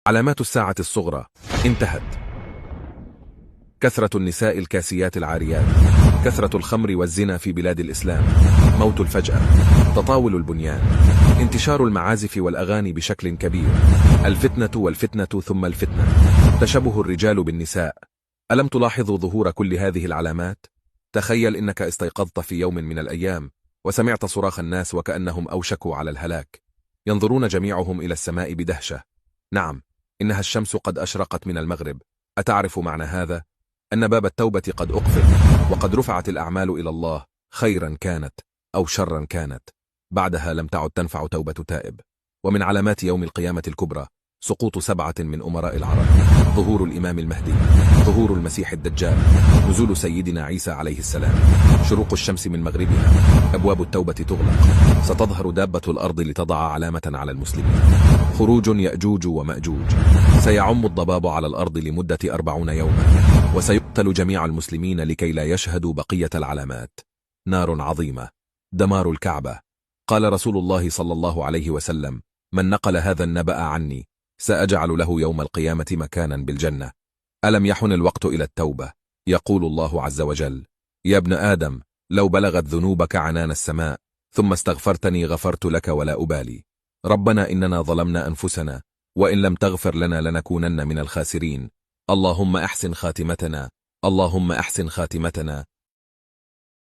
علامات الساعة الصغرى انتهت. كثرة النساء الكاسيات العاريات، كثرة الخمر والزنا في بلاد الإسلام، موت الفجأة، تطاول البنيان، انتشار المعازف والأغاني بشكل كبير، الفتنة والفتنة ثم الفتنة، تشبه الرجال بالنساء. ألم تلاحظوا ظهور كل هذه العلامات؟ تخيل إنك استيقظت في يوم من الأيام وسمعت صراخ الناس وكأنهم أوشكوا على الهلاك، ينظرون جميعهم إلى السماء بدهشة. نعم، إنها الشمس قد أشرقت من المغرب. أتعرف معنى هذا؟ أن باب التوبة قد أقفل، وقد رفعت الأعمال إلى الله، خيرا كانت أو شرا كانت. بعدها لم تعد تنفع توبة تائب. ومن علامات يوم القيامة الكبرى سقوط 7 من أمراء العرب، ظهور الإمام المهدي، ظهور المسيح الدجال، نزول سيدنا عيسى عليه السلام، شروق الشمس من مغربها، أبواب التوبة تغلق، ستظهر دابة الأرض لتضع علامة على المسلمين، خروج يأجوج ومأجوج، سيعم الضباب على الأرض لمدة 40 يوما، وسيقتل جميع المسلمين لكي لا يشهدوا بقية العلامات. نار عظيمة، دمار الكعبة. قال رسول الله صلى الله عليه وسلم: من نقل هذا النبأ عني سأجعل له يوم القيامة مكانا بالجنة. ألم يحن الوقت إلى التوبة؟ يقول الله عز وجل: يا ابن آدم، لو بلغت ذنوبك عنان السماء ثم استغفرتني غفرت لك ولا أبالي. ربنا إننا ظلمنا أنفسنا وإن لم تغفر لنا لنكونن من الخاسرين. اللهم أحسن خاتمتنا، اللهم أحسن خاتمتنا،